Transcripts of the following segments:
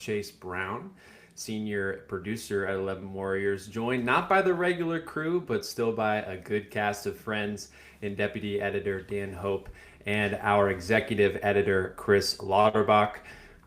Chase Brown, senior producer at 11 Warriors, joined not by the regular crew, but still by a good cast of friends in deputy editor Dan Hope and our executive editor Chris Lauterbach.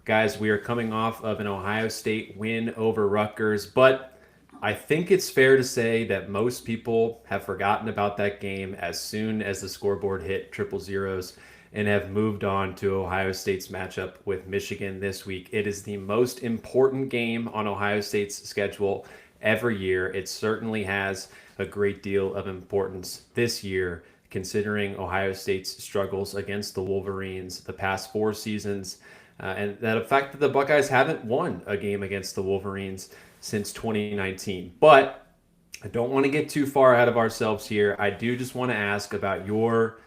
Guys, we are coming off of an Ohio State win over Rutgers, but I think it's fair to say that most people have forgotten about that game as soon as the scoreboard hit triple zeros and have moved on to Ohio State's matchup with Michigan this week. It is the most important game on Ohio State's schedule every year. It certainly has a great deal of importance this year, considering Ohio State's struggles against the Wolverines the past 4 seasons, and the fact that the Buckeyes haven't won a game against the Wolverines since 2019. But I don't want to get too far ahead of ourselves here. I do just want to ask about your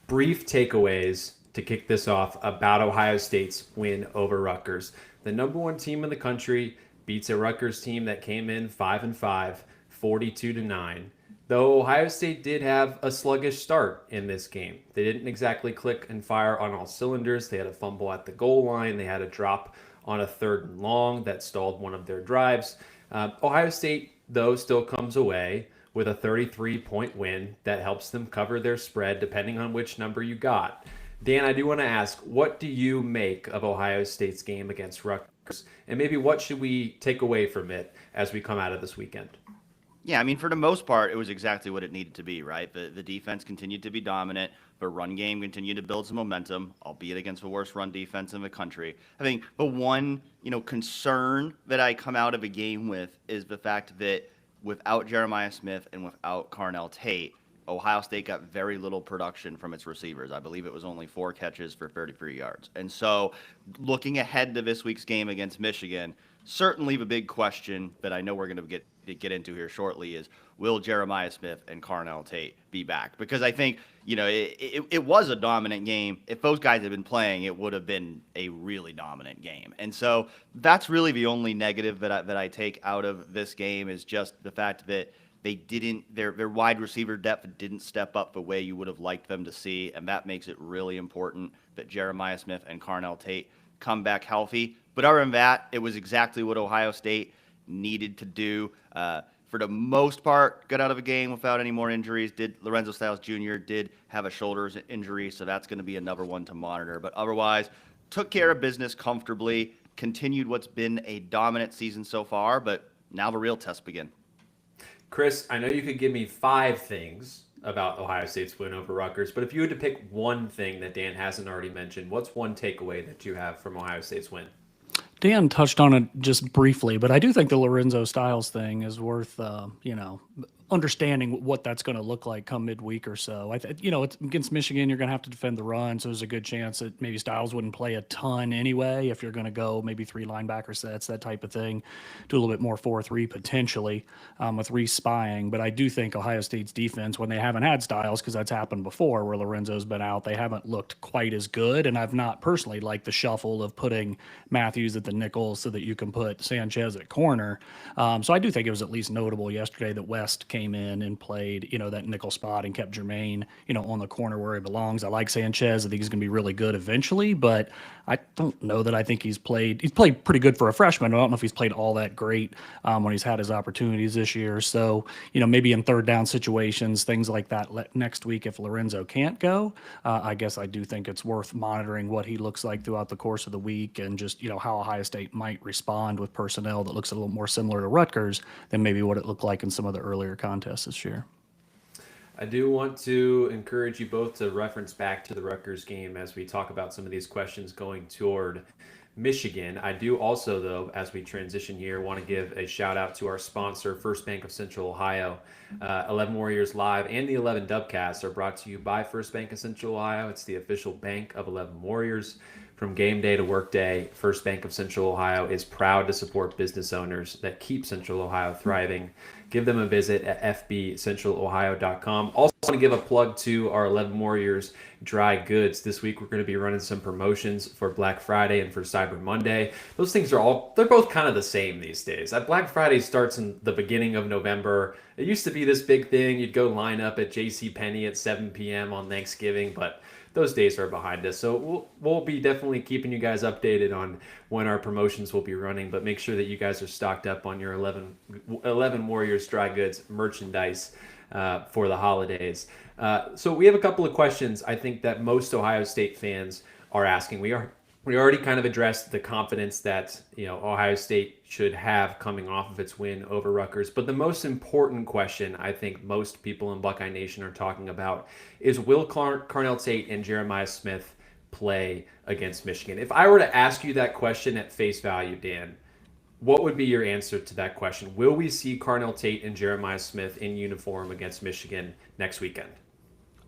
brief takeaways to kick this off about Ohio State's win over Rutgers. The number one team in the country beats a Rutgers team that came in 5-5, 42-9. Though Ohio State did have a sluggish start in this game. They didn't exactly click and fire on all cylinders. They had a fumble at the goal line. They had a drop on a 3rd and long that stalled one of their drives. Ohio State, though, still comes away with a 33-point win that helps them cover their spread depending on which number you got. Dan, I do want to ask, what do you make of Ohio State's game against Rutgers? And maybe what should we take away from it as we come out of this weekend? Yeah, I mean, for the most part, it was exactly what it needed to be, right? The defense continued to be dominant. The run game continued to build some momentum, albeit against the worst run defense in the country. I think the one, concern that I come out of a game with is the fact that without Jeremiah Smith and without Carnell Tate, Ohio State got very little production from its receivers. I believe it was only 4 catches for 33 yards. And so looking ahead to this week's game against Michigan, certainly the big question that I know we're going to get into here shortly is, will Jeremiah Smith and Carnell Tate be back? Because I think, it was a dominant game. If those guys had been playing, it would have been a really dominant game. And so that's really the only negative that I take out of this game is just the fact that their wide receiver depth didn't step up the way you would have liked them to see, and that makes it really important that Jeremiah Smith and Carnell Tate come back healthy. But other than that, it was exactly what Ohio State needed to do. For the most part, got out of a game without any more injuries. Lorenzo Styles Jr. did have a shoulder injury, so that's going to be another one to monitor. But otherwise, took care of business comfortably, continued what's been a dominant season so far, but now the real tests begin. Chris, I know you could give me 5 things about Ohio State's win over Rutgers, but if you had to pick one thing that Dan hasn't already mentioned, what's one takeaway that you have from Ohio State's win? Dan touched on it just briefly, but I do think the Lorenzo Styles thing is worth, understanding what that's going to look like come midweek or so. It's against Michigan, you're going to have to defend the run, so there's a good chance that maybe Styles wouldn't play a ton anyway if you're going to go maybe 3 linebacker sets, that type of thing. Do a little bit more 4-3 potentially with re-spying. But I do think Ohio State's defense, when they haven't had Styles, because that's happened before where Lorenzo's been out, they haven't looked quite as good. And I've not personally liked the shuffle of putting Matthews at the nickel so that you can put Sanchez at corner. So I do think it was at least notable yesterday that West came in and played, that nickel spot and kept Jermaine, on the corner where he belongs. I like Sanchez. I think he's going to be really good eventually, but I don't know that I think he's played pretty good for a freshman. I don't know if he's played all that great when he's had his opportunities this year. So, maybe in 3rd down situations, things like that next week, if Lorenzo can't go, I guess I do think it's worth monitoring what he looks like throughout the course of the week and just, how Ohio State might respond with personnel that looks a little more similar to Rutgers than maybe what it looked like in some of the earlier contests this year. I do want to encourage you both to reference back to the Rutgers game as we talk about some of these questions going toward Michigan. I do also, though, as we transition here, want to give a shout out to our sponsor, First Bank of Central Ohio. 11 Warriors Live and the 11 Dubcasts are brought to you by First Bank of Central Ohio. It's the official bank of 11 Warriors. From game day to work day, First Bank of Central Ohio is proud to support business owners that keep Central Ohio thriving. Give them a visit at fbcentralohio.com. Also want to give a plug to our 11 Warriors dry goods. This week we're going to be running some promotions for Black Friday and for Cyber Monday. Those things they're both kind of the same these days. Black Friday starts in the beginning of November. It used to be this big thing. You'd go line up at JCPenney at 7 p.m. on Thanksgiving, but those days are behind us. So we'll be definitely keeping you guys updated on when our promotions will be running, but make sure that you guys are stocked up on your 11 Warriors dry goods merchandise for the holidays. So we have a couple of questions I think that most Ohio State fans are asking. We already kind of addressed the confidence that Ohio State should have coming off of its win over Rutgers. But the most important question I think most people in Buckeye Nation are talking about is, will Carnell Tate and Jeremiah Smith play against Michigan? If I were to ask you that question at face value, Dan, what would be your answer to that question? Will we see Carnell Tate and Jeremiah Smith in uniform against Michigan next weekend?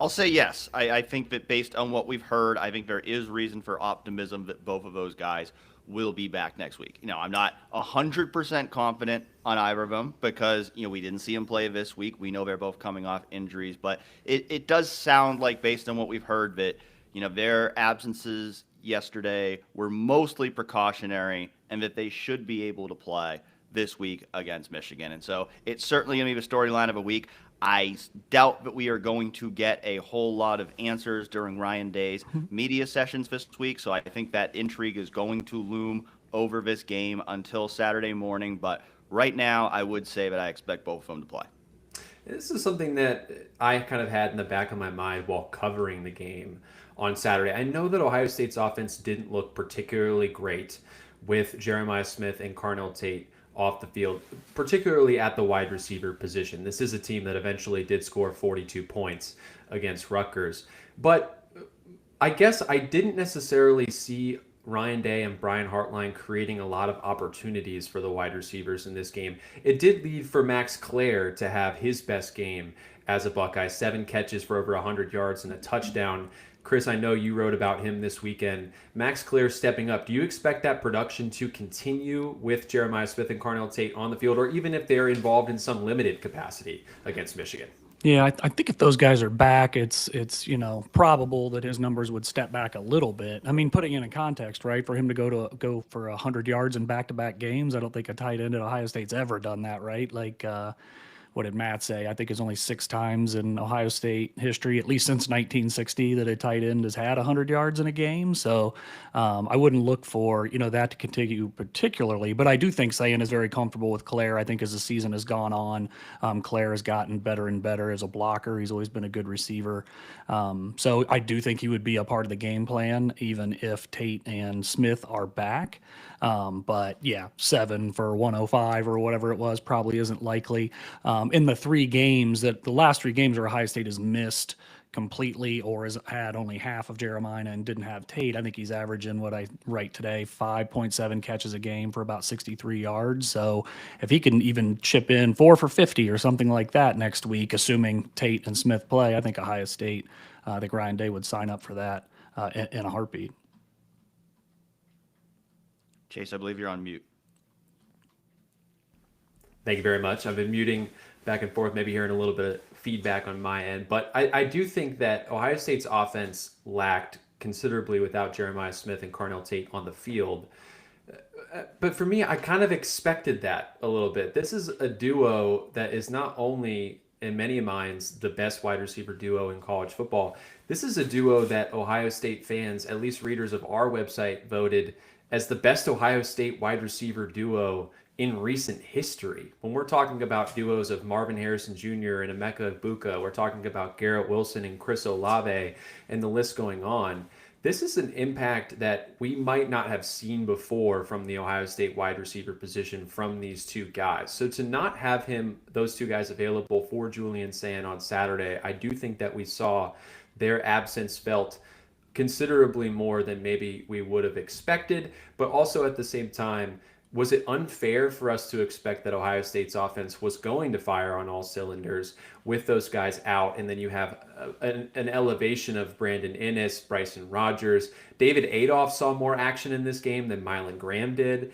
I'll say yes. I think that based on what we've heard, I think there is reason for optimism that both of those guys will be back next week. I'm not 100% confident on either of them because, we didn't see them play this week. We know they're both coming off injuries, but it does sound like, based on what we've heard, that, their absences yesterday were mostly precautionary and that they should be able to play this week against Michigan. And so it's certainly going to be the storyline of a week. I doubt that we are going to get a whole lot of answers during Ryan Day's media sessions this week, so I think that intrigue is going to loom over this game until Saturday morning. But right now, I would say that I expect both of them to play. This is something that I kind of had in the back of my mind while covering the game on Saturday. I know that Ohio State's offense didn't look particularly great with Jeremiah Smith and Carnell Tate off the field, particularly at the wide receiver position. This is a team that eventually did score 42 points against Rutgers. But I guess I didn't necessarily see Ryan Day and Brian Hartline creating a lot of opportunities for the wide receivers in this game. It did lead for Max Clare to have his best game as a Buckeye, 7 catches for over 100 yards and a touchdown. Chris, I know you wrote about him this weekend. Max Clare stepping up. Do you expect that production to continue with Jeremiah Smith and Carnell Tate on the field, or even if they're involved in some limited capacity against Michigan? Yeah, I think if those guys are back, it's probable that his numbers would step back a little bit. I mean, putting it in context, right? For him to go for 100 yards in back-to-back games, I don't think a tight end at Ohio State's ever done that, right? Like, what did Matt say? I think it's only 6 times in Ohio State history, at least since 1960, that a tight end has had 100 yards in a game. So I wouldn't look for that to continue particularly. But I do think Sayan is very comfortable with Clare. I think as the season has gone on, Clare has gotten better and better as a blocker. He's always been a good receiver. So I do think he would be a part of the game plan, even if Tate and Smith are back. But yeah, 7 for 105 or whatever it was probably isn't likely. In the last 3 games where Ohio State has missed completely or has had only half of Jeremiah and didn't have Tate, I think he's averaging, what I write today, 5.7 catches a game for about 63 yards. So if he can even chip in 4 for 50 or something like that next week, assuming Tate and Smith play, I think Ohio State, I think Ryan Day would sign up for that in a heartbeat. Chase, I believe you're on mute. Thank you very much. I've been muting back and forth, maybe hearing a little bit of feedback on my end. But I do think that Ohio State's offense lacked considerably without Jeremiah Smith and Carnell Tate on the field. But for me, I kind of expected that a little bit. This is a duo that is not only, in many minds, the best wide receiver duo in college football. This is a duo that Ohio State fans, at least readers of our website, voted as the best Ohio State wide receiver duo in recent history. When we're talking about duos of Marvin Harrison Jr. and Emeka Egbuka, we're talking about Garrett Wilson and Chris Olave, and the list going on. This is an impact that we might not have seen before from the Ohio State wide receiver position from these two guys. So to not have those two guys available for Julian Sayin on Saturday, I do think that we saw their absence felt considerably more than maybe we would have expected. But also at the same time, was it unfair for us to expect that Ohio State's offense was going to fire on all cylinders with those guys out? And then you have an elevation of Brandon Inniss, Bryson Rogers. David Adolph saw more action in this game than Mylan Graham did.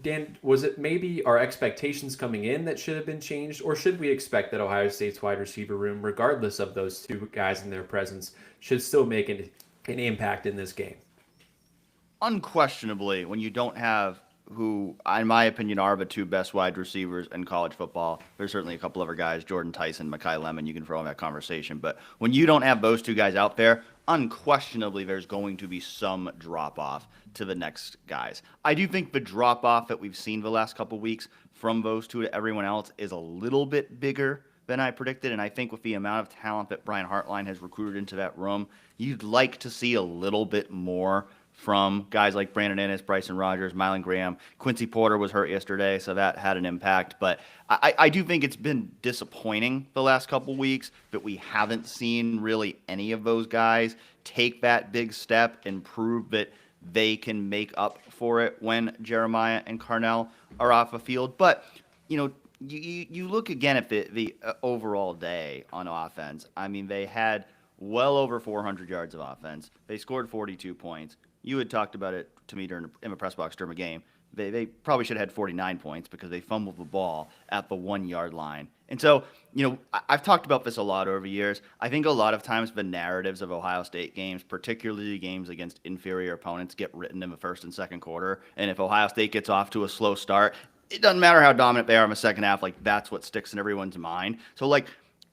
Dan, was it maybe our expectations coming in that should have been changed? Or should we expect that Ohio State's wide receiver room, regardless of those two guys and their presence, should still make an impact in this game? Unquestionably, when you don't have who, in my opinion, are the 2 best wide receivers in college football. There's certainly a couple other guys, Jordan Tyson, Mekhi Lemon, you can throw in that conversation. But when you don't have those 2 guys out there, unquestionably there's going to be some drop off to the next guys. I do think the drop off that we've seen the last couple weeks from those two to everyone else is a little bit bigger than I predicted. And I think with the amount of talent that Brian Hartline has recruited into that room, you'd like to see a little bit more from guys like Brandon Ennis, Bryson Rogers, Mylan Graham. Quincy Porter was hurt yesterday, so that had an impact. But I do think it's been disappointing the last couple weeks that we haven't seen really any of those guys take that big step and prove that they can make up for it when Jeremiah and Carnell are off the field. But, you look again at the overall day on offense. I mean, they had well over 400 yards of offense. They scored 42 points. You had talked about it to me in the press box during the game. They probably should have had 49 points because they fumbled the ball at the 1 yard line. And so, I've talked about this a lot over the years. I think a lot of times the narratives of Ohio State games, particularly games against inferior opponents, get written in the first and second quarter. And if Ohio State gets off to a slow start, it doesn't matter how dominant they are in the second half. That's what sticks in everyone's mind. So,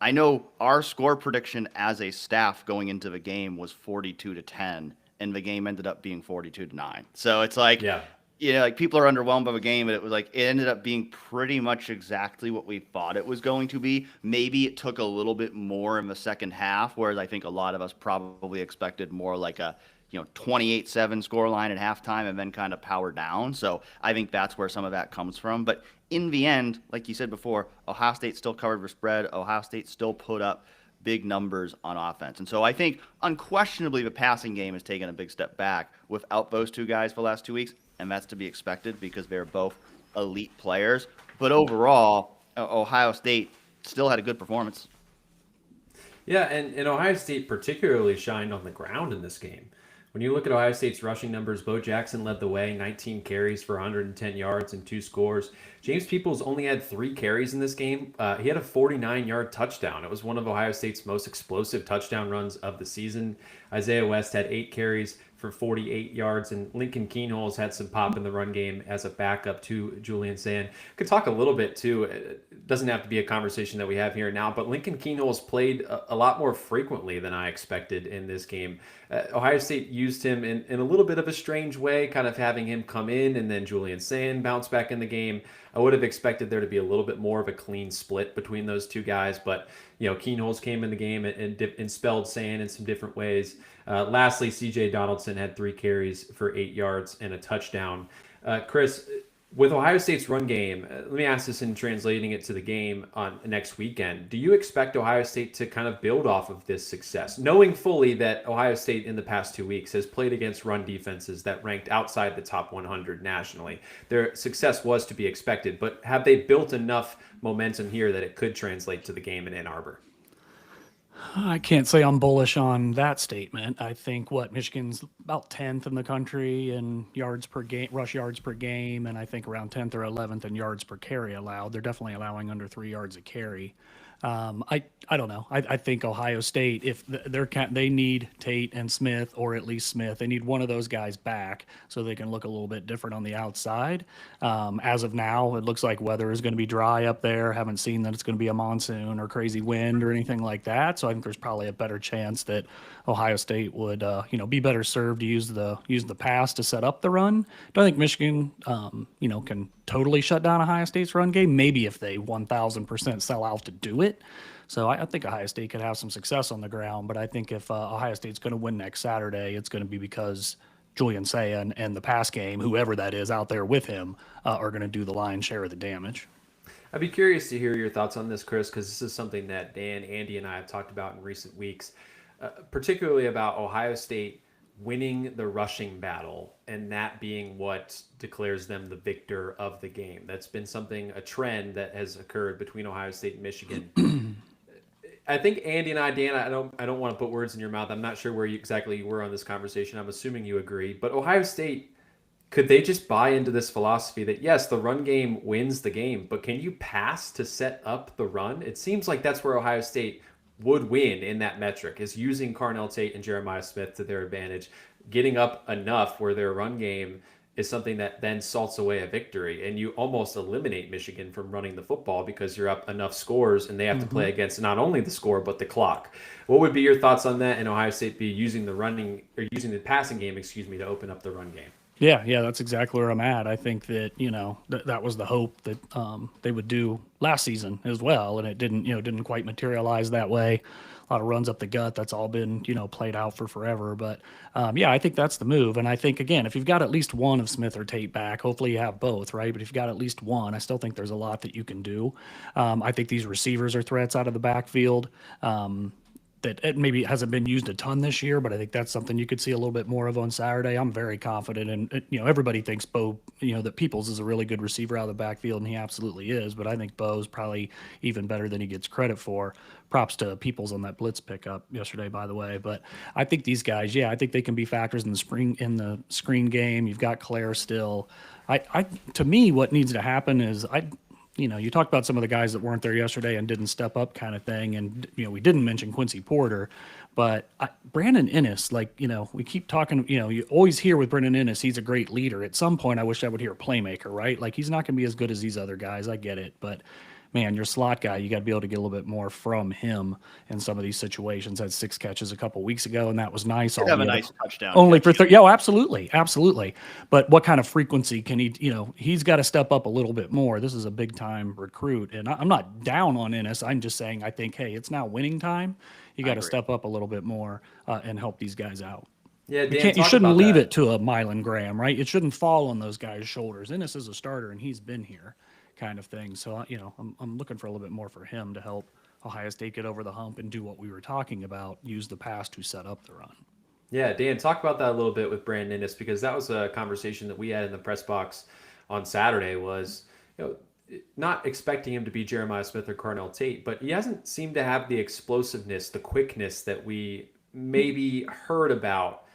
I know our score prediction as a staff going into the game was 42-10, and the game ended up being 42-9. So it's people are underwhelmed by the game, and it was it ended up being pretty much exactly what we thought it was going to be. Maybe it took a little bit more in the second half, whereas I think a lot of us probably expected more like a 28-7 scoreline at halftime and then kind of power down. So I think that's where some of that comes from. But in the end, like you said before, Ohio State still covered the spread. Ohio State still put up big numbers on offense. And so I think unquestionably the passing game has taken a big step back without those two guys for the last 2 weeks, and that's to be expected because they're both elite players. But overall, Ohio State still had a good performance. Yeah, and Ohio State particularly shined on the ground in this game. When you look at Ohio State's rushing numbers, Bo Jackson led the way, 19 carries for 110 yards and 2 scores. James Peoples only had 3 carries in this game. He had a 49-yard touchdown. It was one of Ohio State's most explosive touchdown runs of the season. Isaiah West had 8 carries for 48 yards, and Lincoln Keenholz had some pop in the run game as a backup to Julian Sand. Could talk a little bit too. It doesn't have to be a conversation that we have here now, but Lincoln Keenholz played a lot more frequently than I expected in this game. Ohio State used him in a little bit of a strange way, kind of having him come in and then Julian Sand bounce back in the game. I would have expected there to be a little bit more of a clean split between those two guys, but Keenholz came in the game and spelled Sand in some different ways. Lastly, C.J. Donaldson had 3 carries for 8 yards and a touchdown. Chris, with Ohio State's run game, let me ask this in translating it to the game on next weekend. Do you expect Ohio State to kind of build off of this success, knowing fully that Ohio State in the past 2 weeks has played against run defenses that ranked outside the top 100 nationally? Their success was to be expected, but have they built enough momentum here that it could translate to the game in Ann Arbor? I can't say I'm bullish on that statement. I think Michigan's about 10th in the country in yards per game, rush yards per game, and I think around 10th or 11th in yards per carry allowed. They're definitely allowing under 3 yards a carry. I don't know. I think Ohio State, if they need Tate and Smith, or at least Smith, they need one of those guys back so they can look a little bit different on the outside. As of now, it looks like weather is going to be dry up there. Haven't seen that it's going to be a monsoon or crazy wind or anything like that. So I think there's probably a better chance that Ohio State would, be better served to use the pass to set up the run. Don't think Michigan, can totally shut down Ohio State's run game. Maybe if they 1,000% sell out to do it. So I think Ohio State could have some success on the ground, but I think if Ohio State's going to win next Saturday, it's going to be because Julian Sand and the pass game, whoever that is out there with him, are going to do the lion's share of the damage. I'd be curious to hear your thoughts on this, Chris, because this is something that Dan, Andy, and I have talked about in recent weeks, particularly about Ohio State winning the rushing battle and that being what declares them the victor of the game. That's been a trend that has occurred between Ohio State and Michigan. I think Andy and I, Dan, I don't want to put words in your mouth. I'm not sure where exactly you were on this conversation. I'm assuming you agree. But Ohio State, could they just buy into this philosophy that, yes, the run game wins the game, but can you pass to set up the run? It seems like that's where Ohio State would win in that metric, is using Carnell Tate and Jeremiah Smith to their advantage, getting up enough where their run game is something that then salts away a victory, and you almost eliminate Michigan from running the football because you're up enough scores and they have to play against not only the score but the clock. What would be your thoughts on that, and Ohio State be using the passing game, to open up the run game? Yeah, that's exactly where I'm at. I think that that was the hope that they would do last season as well, and it didn't quite materialize that way. A lot of runs up the gut. That's all been played out for forever. But yeah, I think that's the move. And I think again, if you've got at least one of Smith or Tate back, hopefully you have both, right? But if you've got at least one, I still think there's a lot that you can do. I think these receivers are threats out of the backfield. That it maybe hasn't been used a ton this year, but I think that's something you could see a little bit more of on Saturday. I'm very confident, and everybody thinks that Peoples is a really good receiver out of the backfield, and he absolutely is. But I think Bo's probably even better than he gets credit for. Props to Peoples on that blitz pickup yesterday, by the way. But I think these guys, I think they can be factors in the screen game. You've got Claire still. To me, what needs to happen is you talked about some of the guys that weren't there yesterday and didn't step up kind of thing. And, we didn't mention Quincy Porter, but Brandon Inniss, we keep talking, you always hear with Brandon Inniss, he's a great leader. At some point, I wish I would hear playmaker, right? Like, he's not going to be as good as these other guys. I get it. But man, your slot guy, you got to be able to get a little bit more from him in some of these situations. Had 6 catches a couple weeks ago, and that was nice. Did have a nice touchdown. Only for absolutely. But what kind of frequency can he? He's got to step up a little bit more. This is a big time recruit, and I'm not down on Ennis. I'm just saying I think, hey, it's now winning time. You got to step up a little bit more and help these guys out. Yeah, Dan, you shouldn't leave it to a Mylan Graham, right? It shouldn't fall on those guys' shoulders. Ennis is a starter, and he's been here. Kind of thing. So, I'm looking for a little bit more for him to help Ohio State get over the hump and do what we were talking about, use the pass to set up the run. Yeah, Dan, talk about that a little bit with Brandon Inniss, because that was a conversation that we had in the press box on Saturday was, not expecting him to be Jeremiah Smith or Carnell Tate, but he hasn't seemed to have the explosiveness, the quickness that we maybe heard about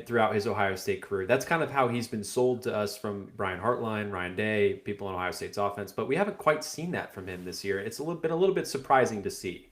throughout his Ohio State career. That's kind of how he's been sold to us from Brian Hartline, Ryan Day, people in Ohio State's offense, but we haven't quite seen that from him this year. It's been a little bit surprising to see.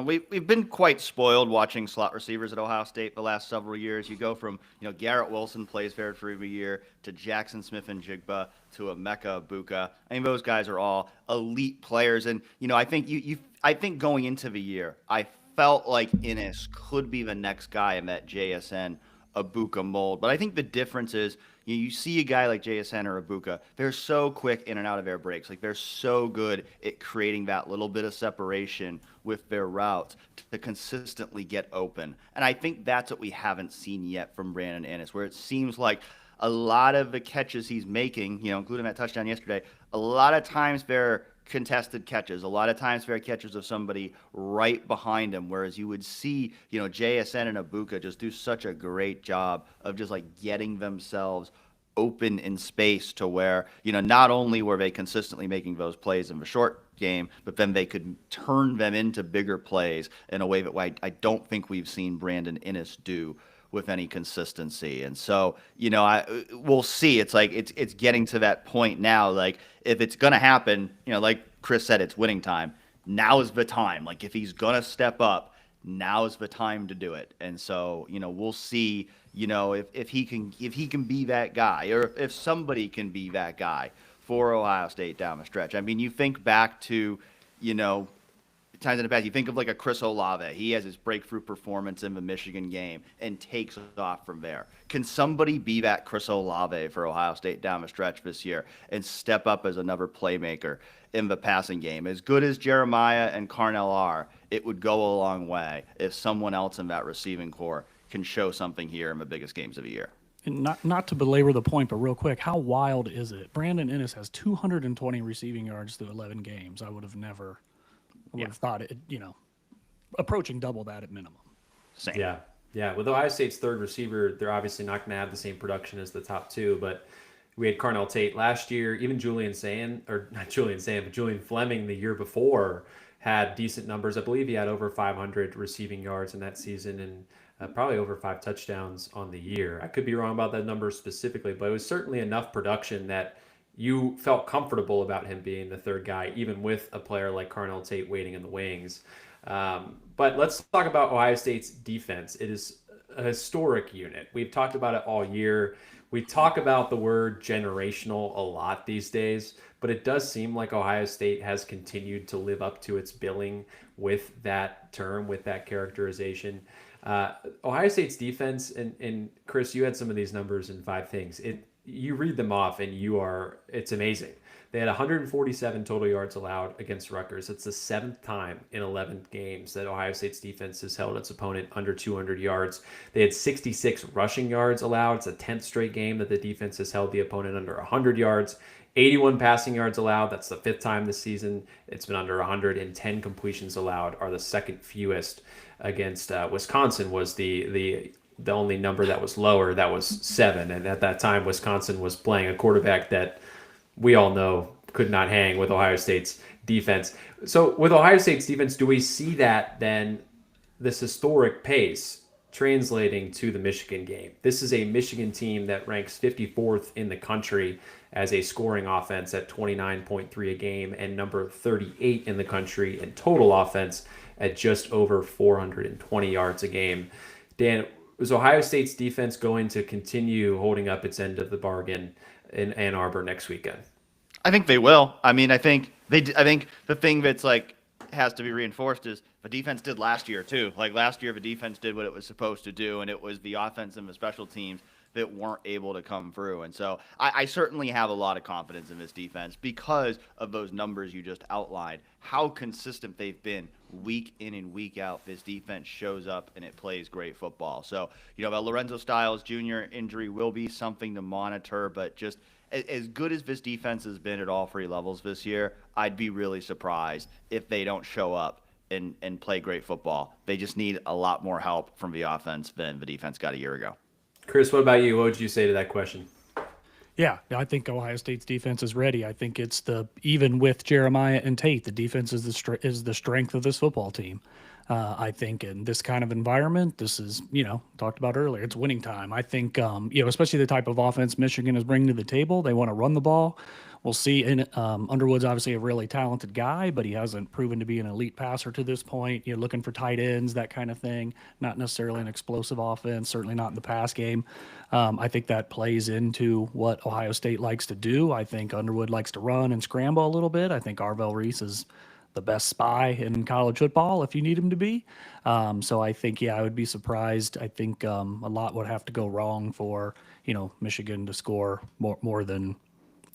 We've been quite spoiled watching slot receivers at Ohio State the last several years. You go from, Garrett Wilson plays there for every year, to Jackson Smith and Jigba, to Emeka Ibuka. I mean, those guys are all elite players. And, I think going into the year, I felt like Inniss could be the next guy in that JSN Ibuka mold. But I think the difference is you see a guy like JSN or Ibuka, they're so quick in and out of air breaks. Like, they're so good at creating that little bit of separation with their routes to consistently get open. And I think that's what we haven't seen yet from Brandon Inniss, where it seems like a lot of the catches he's making, including that touchdown yesterday, a lot of times they're contested catches. A lot of times fair catches of somebody right behind him, whereas you would see, JSN and Ibuka just do such a great job of just like getting themselves open in space to where, not only were they consistently making those plays in the short game, but then they could turn them into bigger plays in a way that I don't think we've seen Brandon Inniss do with any consistency. And so, we'll see. It's like it's getting to that point now. Like, if it's gonna happen, like Chris said, it's winning time. Now is the time. Like, if he's gonna step up, now is the time to do it. And so, we'll see. If he can be that guy, or if somebody can be that guy for Ohio State down the stretch. I mean, you think back to, times in the past, you think of like a Chris Olave. He has his breakthrough performance in the Michigan game and takes off from there. Can somebody be that Chris Olave for Ohio State down the stretch this year and step up as another playmaker in the passing game? As good as Jeremiah and Carnell are, it would go a long way if someone else in that receiving corps can show something here in the biggest games of the year. And not to belabor the point, but real quick, how wild is it? Brandon Inniss has 220 receiving yards through 11 games. I would have never thought it, approaching double that at minimum. Same. Yeah. With Ohio State's third receiver, they're obviously not going to have the same production as the top two, but we had Carnell Tate last year. Even Julian Fleming the year before had decent numbers. I believe he had over 500 receiving yards in that season and probably over 5 touchdowns on the year. I could be wrong about that number specifically, but it was certainly enough production that you felt comfortable about him being the third guy, even with a player like Carnell Tate waiting in the wings. But let's talk about Ohio State's defense. It is a historic unit. We've talked about it all year. We talk about the word generational a lot these days, but it does seem like Ohio State has continued to live up to its billing with that term, with that characterization. Ohio State's defense, and Chris, you had some of these numbers in five things. You read them off, and it's amazing. They had 147 total yards allowed against Rutgers. It's the seventh time in 11 games that Ohio State's defense has held its opponent under 200 yards. They had 66 rushing yards allowed. It's a 10th straight game that the defense has held the opponent under 100 yards. 81 passing yards allowed. That's the fifth time this season it's been under 100. And 10 completions allowed are the second fewest. Against Wisconsin was the only number that was lower. That was 7. And at that time, Wisconsin was playing a quarterback that we all know could not hang with Ohio State's defense. So with Ohio State's defense, do we see that then, this historic pace translating to the Michigan game? This is a Michigan team that ranks 54th in the country as a scoring offense at 29.3 a game, and number 38 in the country in total offense at just over 420 yards a game. Dan, is Ohio State's defense going to continue holding up its end of the bargain in Ann Arbor next weekend? I think they will. I mean, I think the thing that's like has to be reinforced is the defense did last year too. Like last year, the defense did what it was supposed to do, and it was the offense and the special teams that weren't able to come through. And so I certainly have a lot of confidence in this defense because of those numbers you just outlined, how consistent they've been week in and week out. This defense shows up and it plays great football. So, the Lorenzo Styles Jr. injury will be something to monitor, but just as good as this defense has been at all three levels this year, I'd be really surprised if they don't show up and play great football. They just need a lot more help from the offense than the defense got a year ago. Chris, what about you? What would you say to that question? Yeah, I think Ohio State's defense is ready. I think even with Jeremiah and Tate, the defense is the strength of this football team. I think in this kind of environment, this is, talked about earlier, it's winning time. I think, especially the type of offense Michigan is bringing to the table, they want to run the ball. We'll see. And Underwood's obviously a really talented guy, but he hasn't proven to be an elite passer to this point. You're looking for tight ends, that kind of thing. Not necessarily an explosive offense, certainly not in the pass game. I think that plays into what Ohio State likes to do. I think Underwood likes to run and scramble a little bit. I think Arvell Reese is the best spy in college football if you need him to be. So I think, I would be surprised. I think a lot would have to go wrong for, Michigan to score more than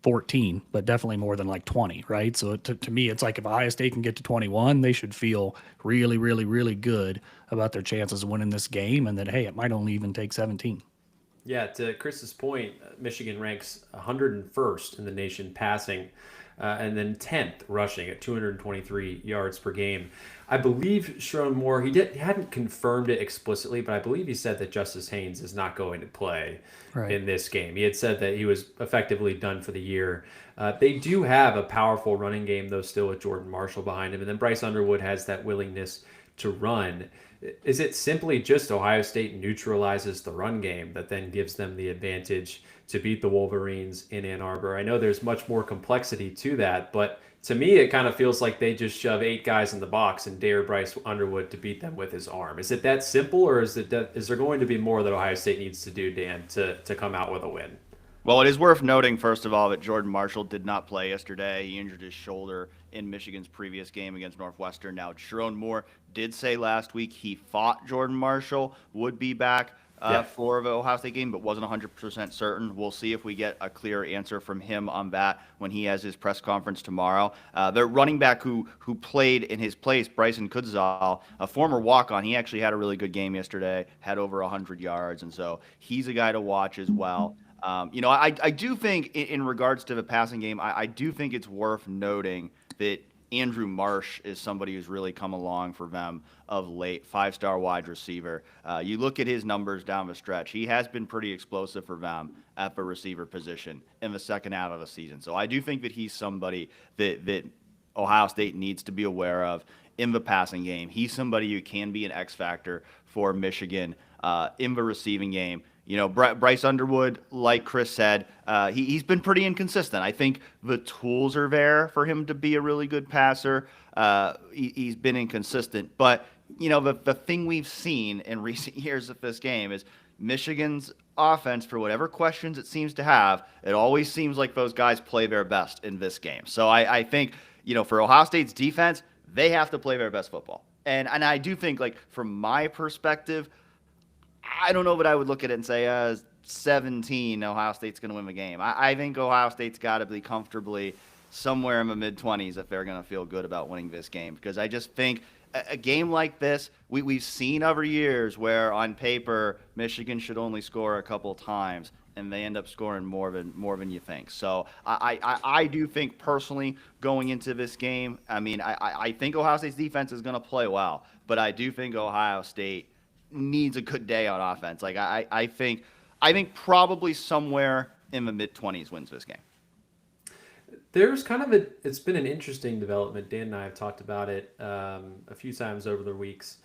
14, but definitely more than like 20, right? So to me, it's like if Ohio State can get to 21, they should feel really, really, really good about their chances of winning this game, and that, hey, it might only even take 17. Yeah, to Chris's point, Michigan ranks 101st in the nation passing, and then 10th rushing at 223 yards per game. I believe Sharon Moore, he hadn't confirmed it explicitly, but I believe he said that Justice Haynes is not going to play in this game. He had said that he was effectively done for the year. They do have a powerful running game, though, still with Jordan Marshall behind him. And then Bryce Underwood has that willingness to run. Is it simply just Ohio State neutralizes the run game that then gives them the advantage to beat the Wolverines in Ann Arbor? I know there's much more complexity to that, but to me, it kind of feels like they just shove 8 guys in the box and dare Bryce Underwood to beat them with his arm. Is it that simple, or is there going to be more that Ohio State needs to do, Dan, to come out with a win? Well, it is worth noting, first of all, that Jordan Marshall did not play yesterday. He injured his shoulder in Michigan's previous game against Northwestern. Now, Sharon Moore did say last week he thought Jordan Marshall would be back for the Ohio State game, but wasn't 100% certain. We'll see if we get a clear answer from him on that when he has his press conference tomorrow. The running back who played in his place, Bryson Kudzal, a former walk-on, he actually had a really good game yesterday, had over 100 yards, and so he's a guy to watch as well. I do think in regards to the passing game, I do think it's worth noting that Andrew Marsh is somebody who's really come along for them of late, 5-star wide receiver. You look at his numbers down the stretch, he has been pretty explosive for them at the receiver position in the second half of the season. So I do think that he's somebody that Ohio State needs to be aware of in the passing game. He's somebody who can be an X factor for Michigan in the receiving game. Bryce Underwood, like Chris said, he's been pretty inconsistent. I think the tools are there for him to be a really good passer. He's been inconsistent. But, the thing we've seen in recent years of this game is, Michigan's offense, for whatever questions it seems to have, it always seems like those guys play their best in this game. So I think, for Ohio State's defense, they have to play their best football. And I do think, like, from my perspective, I don't know, but I would look at it and say 17, Ohio State's going to win the game. I think Ohio State's got to be comfortably somewhere in the mid-20s if they're going to feel good about winning this game. Because I just think a game like this, we've seen other years where on paper Michigan should only score a couple times, and they end up scoring more than you think. So I do think personally going into this game, I think Ohio State's defense is going to play well, but I do think Ohio State needs a good day on offense. Like I think probably somewhere in the mid-20s wins this game. There's kind of it's been an interesting development. Dan and I have talked about it a few times over the weeks,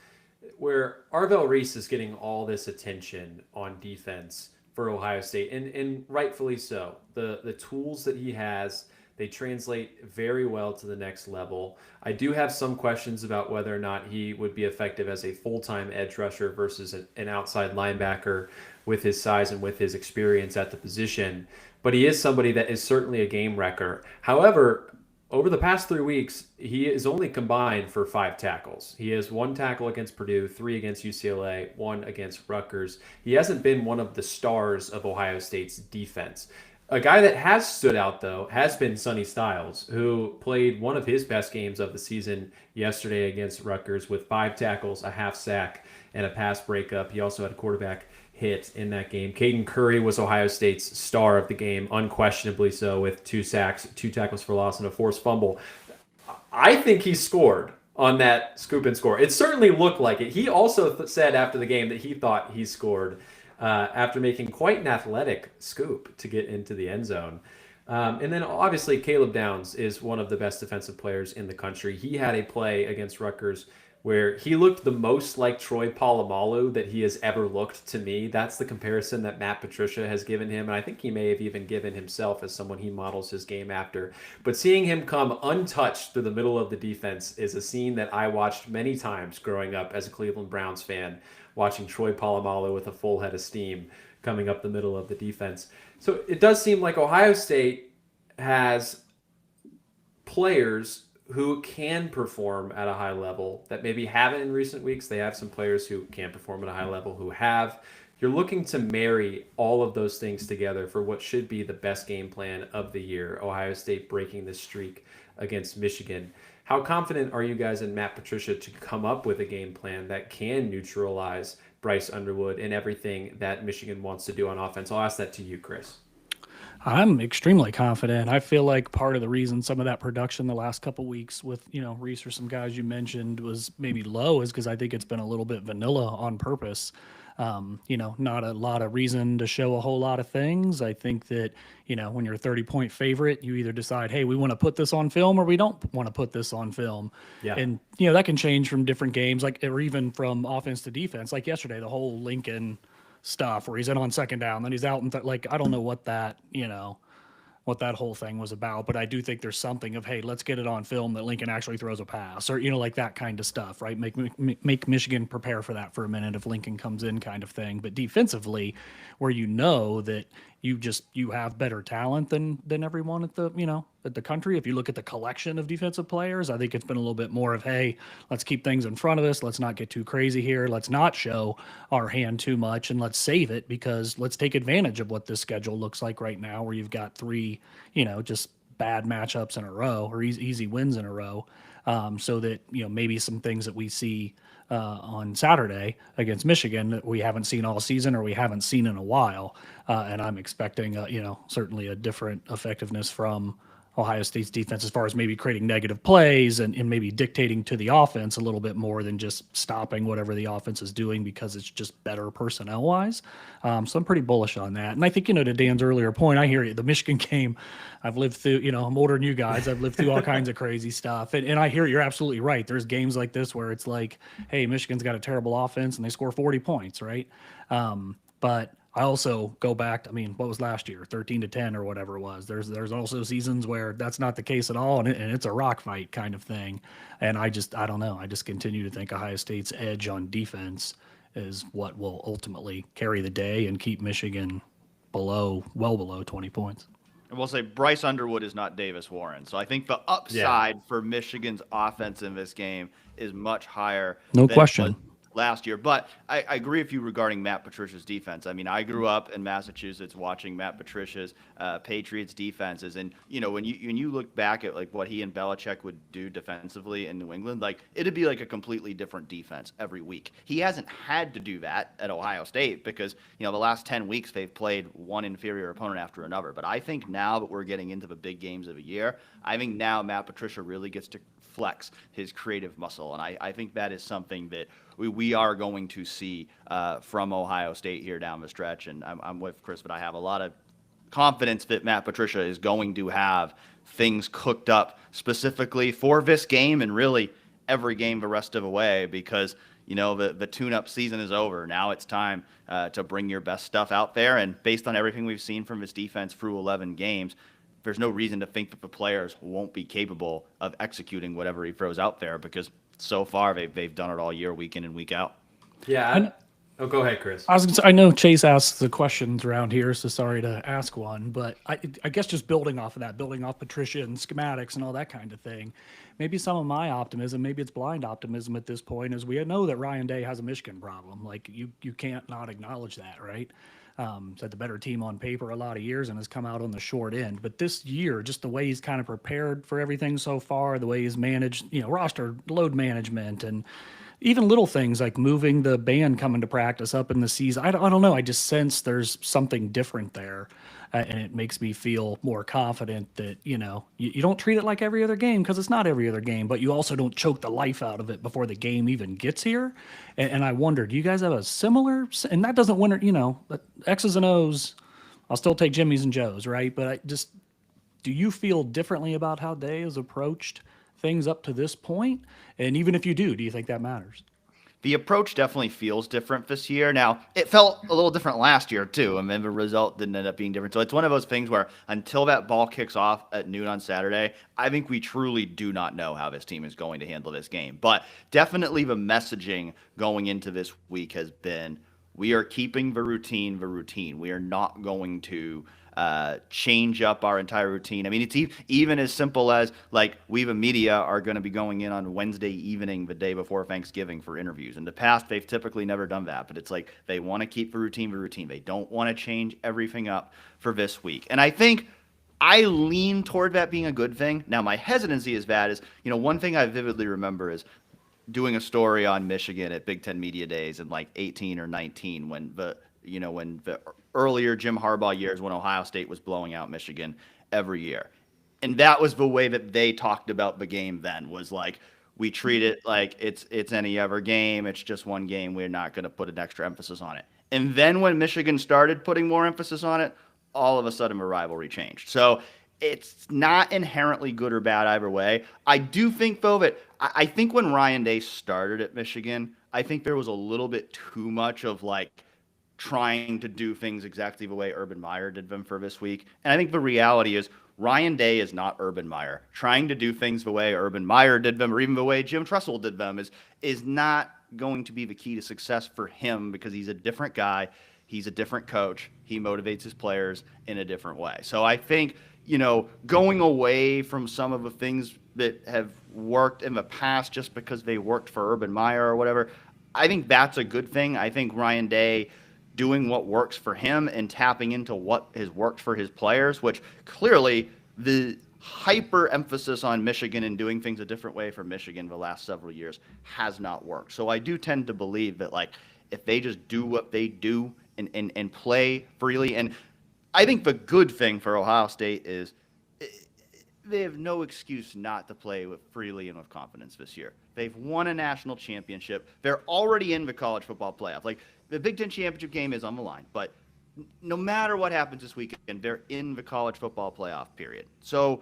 where Arvell Reese is getting all this attention on defense for Ohio State, and rightfully so. The tools that he has, they translate very well to the next level. I do have some questions about whether or not he would be effective as a full-time edge rusher versus an outside linebacker with his size and with his experience at the position. But he is somebody that is certainly a game wrecker. However, over the past 3 weeks, he is only combined for 5 tackles. He has 1 tackle against Purdue, 3 against UCLA, 1 against Rutgers. He hasn't been one of the stars of Ohio State's defense. A guy that has stood out, though, has been Sonny Styles, who played one of his best games of the season yesterday against Rutgers with 5 tackles, a half sack, and a pass breakup. He also had a quarterback hit in that game. Caden Curry was Ohio State's star of the game, unquestionably so, with 2 sacks, 2 tackles for loss, and a forced fumble. I think he scored on that scoop and score. It certainly looked like it. He also said after the game that he thought he scored after making quite an athletic scoop to get into the end zone. And then obviously Caleb Downs is one of the best defensive players in the country. He had a play against Rutgers where he looked the most like Troy Polamalu that he has ever looked to me. That's the comparison that Matt Patricia has given him, and I think he may have even given himself as someone he models his game after. But seeing him come untouched through the middle of the defense is a scene that I watched many times growing up as a Cleveland Browns fan, watching Troy Polamalu with a full head of steam coming up the middle of the defense. So it does seem like Ohio State has players who can perform at a high level that maybe haven't in recent weeks. They have some players who can perform at a high level who have. You're looking to marry all of those things together for what should be the best game plan of the year. Ohio State breaking the streak against Michigan. How confident are you guys in Matt Patricia to come up with a game plan that can neutralize Bryce Underwood and everything that Michigan wants to do on offense? I'll ask that to you, Chris. I'm extremely confident. I feel like part of the reason some of that production the last couple weeks with, Reese or some guys you mentioned was maybe low is because I think it's been a little bit vanilla on purpose. Not a lot of reason to show a whole lot of things. I think that, when you're a 30-point favorite, you either decide, hey, we want to put this on film or we don't want to put this on film. Yeah. And, that can change from different games, or even from offense to defense. Like yesterday, the whole Lincoln stuff where he's in on second down, then he's out and I don't know what that whole thing was about, but I do think there's something of, hey, let's get it on film that Lincoln actually throws a pass, or like that kind of stuff, right? Make Michigan prepare for that for a minute if Lincoln comes in, kind of thing. But defensively, where that you have better talent than everyone at the country. If you look at the collection of defensive players, I think it's been a little bit more of, hey, let's keep things in front of us. Let's not get too crazy here. Let's not show our hand too much, and let's save it because let's take advantage of what this schedule looks like right now, where you've got 3, just bad matchups in a row or easy wins in a row. So that, maybe some things that we see on Saturday against Michigan that we haven't seen all season or we haven't seen in a while. And I'm expecting, certainly a different effectiveness from Ohio State's defense as far as maybe creating negative plays and maybe dictating to the offense a little bit more than just stopping whatever the offense is doing because it's just better personnel wise. So I'm pretty bullish on that. And I think, to Dan's earlier point, I hear you. The Michigan game, I've lived through, I'm older than you guys. I've lived through all kinds of crazy stuff. And I hear you're absolutely right. There's games like this where it's like, hey, Michigan's got a terrible offense and they score 40 points, right? But I also go back, what was last year, 13-10 or whatever it was. There's also seasons where that's not the case at all, and it's a rock fight kind of thing. And I don't know. I just continue to think Ohio State's edge on defense is what will ultimately carry the day and keep Michigan well below 20 points. And we'll say Bryce Underwood is not Davis Warren. So I think the upside for Michigan's offense in this game is much higher No than it was question. last year. But I agree with you regarding Matt Patricia's defense. I mean, I grew up in Massachusetts watching Matt Patricia's Patriots defenses, and when you look back at like what he and Belichick would do defensively in New England, like it'd be like a completely different defense every week. He hasn't had to do that at Ohio State because the last 10 weeks they've played one inferior opponent after another. But I think now that we're getting into the big games of the year, I think now Matt Patricia really gets to flex his creative muscle. And I think that is something that we are going to see from Ohio State here down the stretch. And I'm with Chris, but I have a lot of confidence that Matt Patricia is going to have things cooked up specifically for this game and really every game the rest of the way because, the tune-up season is over. Now it's time to bring your best stuff out there. And based on everything we've seen from his defense through 11 games, there's no reason to think that the players won't be capable of executing whatever he throws out there because so far they've done it all year, week in and week out. Yeah. Oh, go ahead, Chris. I was gonna say, I know Chase asks the questions around here, so sorry to ask one, but I guess just building off of that, building off Patricia and schematics and all that kind of thing, maybe some of my optimism, maybe it's blind optimism at this point, is we know that Ryan Day has a Michigan problem. Like you can't not acknowledge that, right? Had the better team on paper a lot of years and has come out on the short end. But this year, just the way he's kind of prepared for everything so far, the way he's managed, roster load management and even little things like moving the band coming to practice up in the season. I don't know. I just sense there's something different there. And it makes me feel more confident that, you don't treat it like every other game because it's not every other game, but you also don't choke the life out of it before the game even gets here. And I wonder, do you guys have a similar, and that doesn't win, X's and O's, I'll still take Jimmy's and Joe's, right? But do you feel differently about how Day has approached things up to this point? And even if you do you think that matters? The approach definitely feels different this year. Now, it felt a little different last year, too. I mean, the result didn't end up being different. So it's one of those things where until that ball kicks off at noon on Saturday, I think we truly do not know how this team is going to handle this game. But definitely the messaging going into this week has been, we are keeping the routine. We are not going to change up our entire routine. I mean, it's even as simple as like we the media are going to be going in on Wednesday evening, the day before Thanksgiving for interviews. In the past, they've typically never done that, but it's like they want to keep the routine. They don't want to change everything up for this week. And I think I lean toward that being a good thing. Now, my hesitancy is bad. One thing I vividly remember is doing a story on Michigan at Big Ten Media Days in like 18 or 19 when the earlier Jim Harbaugh years when Ohio State was blowing out Michigan every year. And that was the way that they talked about the game then, was like, we treat it like it's any other game. It's just one game. We're not going to put an extra emphasis on it. And then when Michigan started putting more emphasis on it, all of a sudden the rivalry changed. So it's not inherently good or bad either way. I do think, though, that I think when Ryan Day started at Michigan, I think there was a little bit too much of like, trying to do things exactly the way Urban Meyer did them for this week. And I think the reality is Ryan Day is not Urban Meyer. Trying to do things the way Urban Meyer did them or even the way Jim Tressel did them is not going to be the key to success for him because he's a different guy. He's a different coach. He motivates his players in a different way. So I think, going away from some of the things that have worked in the past just because they worked for Urban Meyer or whatever, I think that's a good thing. I think Ryan Day doing what works for him and tapping into what has worked for his players, which clearly the hyper emphasis on Michigan and doing things a different way for Michigan the last several years has not worked. So I do tend to believe that like if they just do what they do and play freely, and I think the good thing for Ohio State is they have no excuse not to play with freely and with confidence this year. They've won a national championship. They're already in the college football playoff. Like the Big Ten championship game is on the line, but no matter what happens this weekend, they're in the college football playoff period. So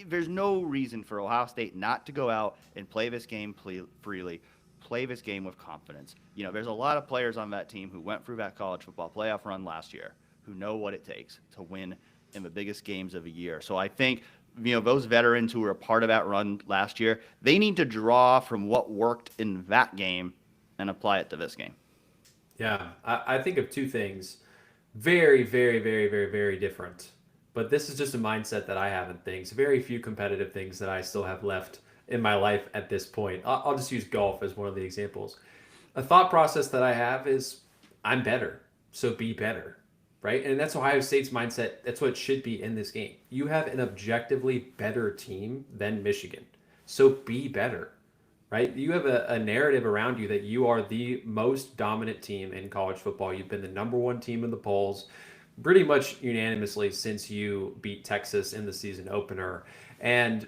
there's no reason for Ohio State not to go out and play this game freely, play this game with confidence. There's a lot of players on that team who went through that college football playoff run last year who know what it takes to win in the biggest games of the year. So I think those veterans who were a part of that run last year, they need to draw from what worked in that game and apply it to this game. Yeah, I think of two things. Very, very, very, very, very different. But this is just a mindset that I have in things. Very few competitive things that I still have left in my life at this point. I'll just use golf as one of the examples. A thought process that I have is I'm better, so be better, right? And that's Ohio State's mindset. That's what it should be in this game. You have an objectively better team than Michigan, so be better, right? You have a narrative around you that you are the most dominant team in college football. You've been the number one team in the polls pretty much unanimously since you beat Texas in the season opener. And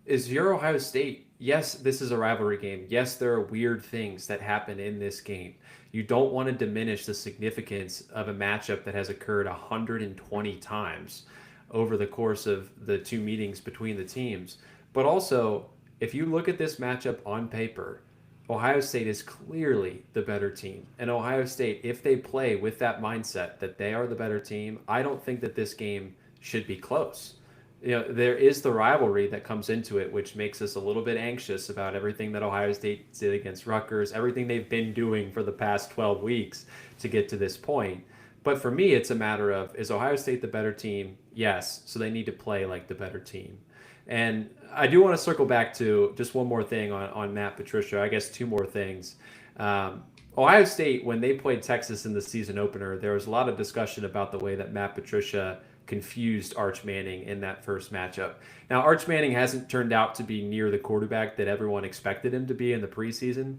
is your Ohio State? Yes, this is a rivalry game. Yes, there are weird things that happen in this game. You don't want to diminish the significance of a matchup that has occurred 120 times over the course of the two meetings between the teams. But also, if you look at this matchup on paper, Ohio State is clearly the better team. And Ohio State, if they play with that mindset that they are the better team, I don't think that this game should be close. There is the rivalry that comes into it, which makes us a little bit anxious about everything that Ohio State did against Rutgers, everything they've been doing for the past 12 weeks to get to this point. But for me, it's a matter of, is Ohio State the better team? Yes. So they need to play like the better team. And I do want to circle back to just one more thing on Matt Patricia. I guess two more things. Ohio State, when they played Texas in the season opener, there was a lot of discussion about the way that Matt Patricia confused Arch Manning in that first matchup. Now, Arch Manning hasn't turned out to be near the quarterback that everyone expected him to be in the preseason,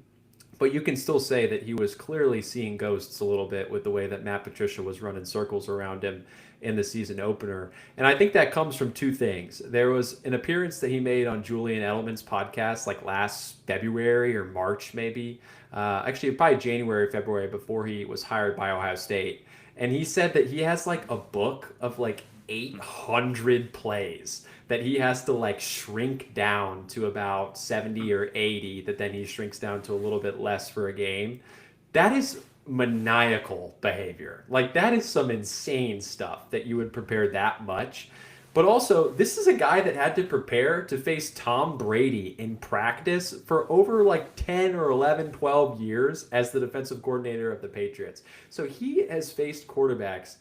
but you can still say that he was clearly seeing ghosts a little bit with the way that Matt Patricia was running circles around him in the season opener. And I think that comes from two things. There was an appearance that he made on Julian Edelman's podcast like last February or March, maybe. Actually, probably January, February, before he was hired by Ohio State. And he said that he has like a book of like 800 plays that he has to like shrink down to about 70 or 80, that then he shrinks down to a little bit less for a game. That is maniacal behavior. Like, that is some insane stuff that you would prepare that much. But also, this is a guy that had to prepare to face Tom Brady in practice for over like 10 or 11, 12 years as the defensive coordinator of the Patriots. So he has faced quarterbacks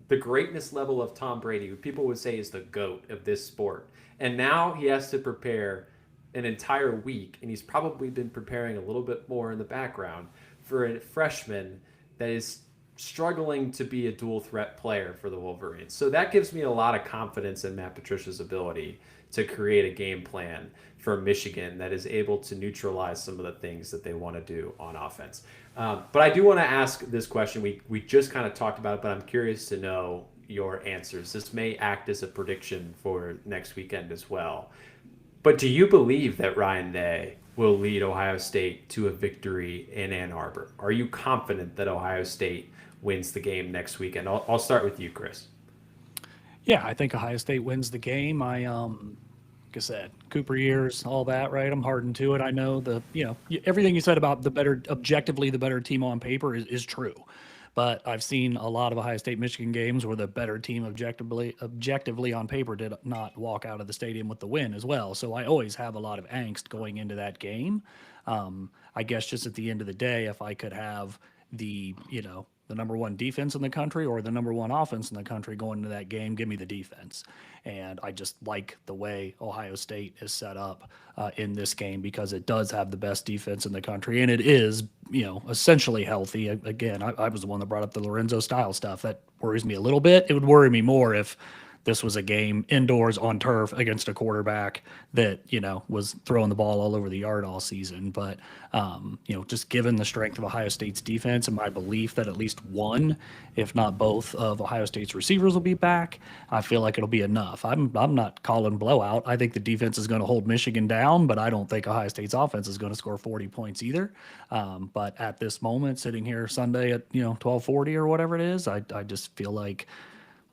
the greatness level of Tom Brady, who people would say is the GOAT of this sport. And now he has to prepare an entire week, and he's probably been preparing a little bit more in the background for a freshman that is struggling to be a dual threat player for the Wolverines. So that gives me a lot of confidence in Matt Patricia's ability to create a game plan for Michigan that is able to neutralize some of the things that they want to do on offense. But I do want to ask this question. We just kind of talked about it, but I'm curious to know your answers. This may act as a prediction for next weekend as well. But do you believe that Ryan Day will lead Ohio State to a victory in Ann Arbor? Are you confident that Ohio State wins the game next weekend? I'll start with you, Chris. Yeah, I think Ohio State wins the game. Like I said, Cooper years, all that, right? I'm hardened to it. I know everything you said about objectively the better team on paper is true. But I've seen a lot of Ohio State Michigan games where the better team objectively on paper did not walk out of the stadium with the win as well. So I always have a lot of angst going into that game. I guess just at the end of the day, if I could have the number one defense in the country or the number one offense in the country going into that game, give me the defense. And I just like the way Ohio State is set up in this game because it does have the best defense in the country, and it is, essentially healthy. Again, I was the one that brought up the Lorenzo style stuff. That worries me a little bit. It would worry me more if this was a game indoors on turf against a quarterback that, was throwing the ball all over the yard all season. But, just given the strength of Ohio State's defense and my belief that at least one, if not both of Ohio State's receivers will be back, I feel like it'll be enough. I'm not calling blowout. I think the defense is going to hold Michigan down, but I don't think Ohio State's offense is going to score 40 points either. But at this moment, sitting here Sunday at, 12:40 or whatever it is, I just feel like,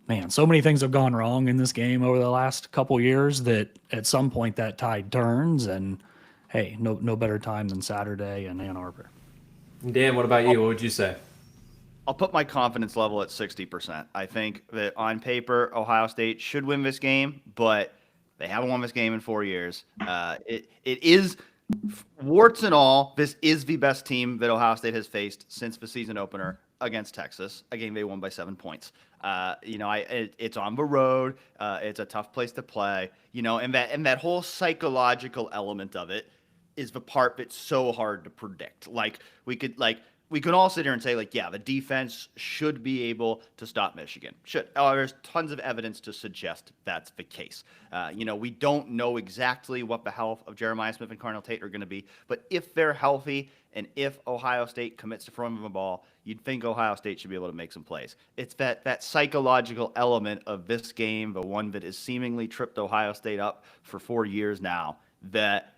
man, so many things have gone wrong in this game over the last couple years that at some point that tide turns, and hey, no better time than Saturday in Ann Arbor. Dan, what about you? What would you say? I'll put my confidence level at 60%. I think that on paper, Ohio State should win this game, but they haven't won this game in 4 years. It is Warts and all, this is the best team that Ohio State has faced since the season opener against Texas, a game they won by 7 points. It's on the road. It's a tough place to play. And that whole psychological element of it is the part that's so hard to predict. We could all sit here and say, yeah, the defense should be able to stop Michigan. Should. There's tons of evidence to suggest that's the case. We don't know exactly what the health of Jeremiah Smith and Carnell Tate are going to be, but if they're healthy and if Ohio State commits to throwing the ball, you'd think Ohio State should be able to make some plays. It's that psychological element of this game, the one that has seemingly tripped Ohio State up for 4 years now, that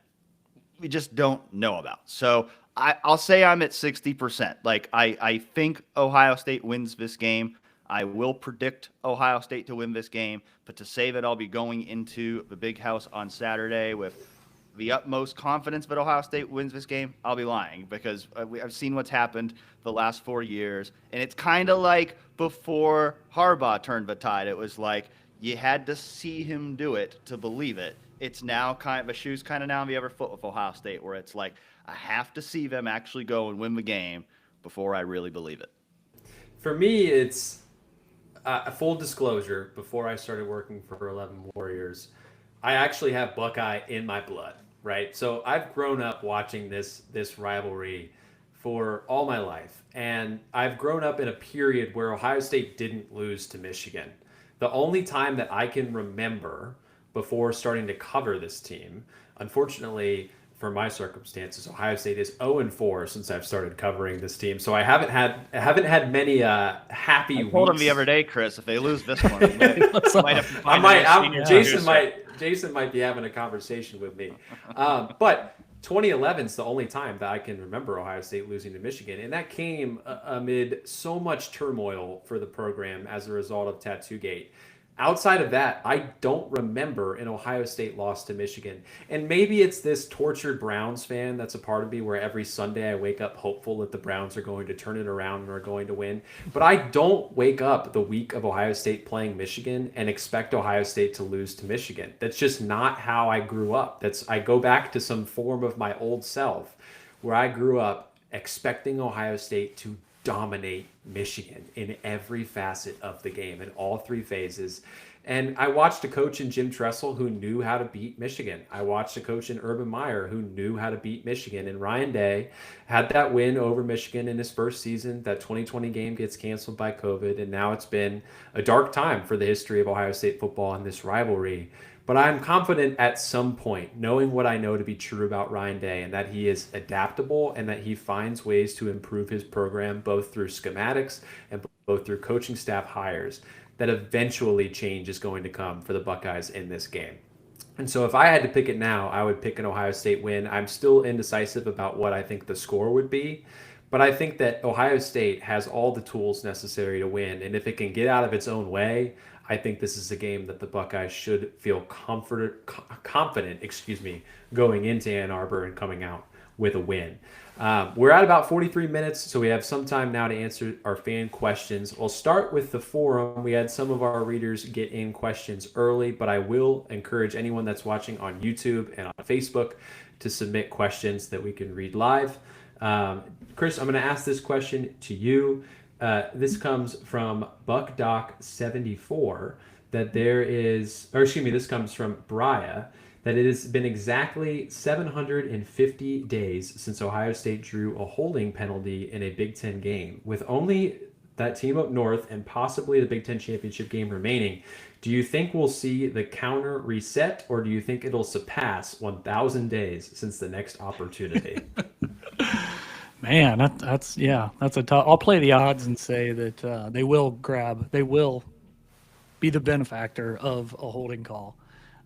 we just don't know about. So I'll say I'm at 60%. I think Ohio State wins this game. I will predict Ohio State to win this game, but to say that I'll be going into the Big House on Saturday with the utmost confidence that Ohio State wins this game, I'll be lying, because I've seen what's happened the last 4 years, and it's kind of like before Harbaugh turned the tide. It was like you had to see him do it to believe it. It's now the shoe's kind of now on the other foot with Ohio State, where it's like I have to see them actually go and win the game before I really believe it. For me, it's a full disclosure. Before I started working for 11 Warriors, I actually have Buckeye in my blood, right? So I've grown up watching this rivalry for all my life, and I've grown up in a period where Ohio State didn't lose to Michigan. The only time that I can remember before starting to cover this team, unfortunately for my circumstances, Ohio State is 0-4 since I've started covering this team. So I haven't had many happy weeks. I told him the other day, Chris, if they lose this one, Jason might be having a conversation with me. But 2011 is the only time that I can remember Ohio State losing to Michigan, and that came amid so much turmoil for the program as a result of Tattoo-gate. Outside of that, I don't remember an Ohio State loss to Michigan. And maybe it's this tortured Browns fan that's a part of me, where every Sunday I wake up hopeful that the Browns are going to turn it around and are going to win. But I don't wake up the week of Ohio State playing Michigan and expect Ohio State to lose to Michigan. That's just not how I grew up. I go back to some form of my old self, where I grew up expecting Ohio State to dominate Michigan in every facet of the game, in all three phases. And I watched a coach in Jim Tressel who knew how to beat Michigan. I watched a coach in Urban Meyer who knew how to beat Michigan. And Ryan Day had that win over Michigan in his first season. That 2020 game gets canceled by COVID. And now it's been a dark time for the history of Ohio State football and this rivalry. But I'm confident at some point, knowing what I know to be true about Ryan Day, and that he is adaptable and that he finds ways to improve his program both through schematics and both through coaching staff hires, that eventually change is going to come for the Buckeyes in this game. And so if I had to pick it now, I would pick an Ohio State win. I'm still indecisive about what I think the score would be, but I think that Ohio State has all the tools necessary to win. And if it can get out of its own way, I think this is a game that the Buckeyes should feel confident, going into Ann Arbor and coming out with a win. We're at about 43 minutes, so we have some time now to answer our fan questions. We'll start with the forum. We had some of our readers get in questions early, but I will encourage anyone that's watching on YouTube and on Facebook to submit questions that we can read live. Chris, I'm going to ask this question to you. This comes from BuckDoc74, this comes from Briah, that it has been exactly 750 days since Ohio State drew a holding penalty in a Big Ten game. With only that team up north and possibly the Big Ten championship game remaining, do you think we'll see the counter reset, or do you think it'll surpass 1,000 days since the next opportunity? Man, that's a tough. I'll play the odds and say that they will be the benefactor of a holding call.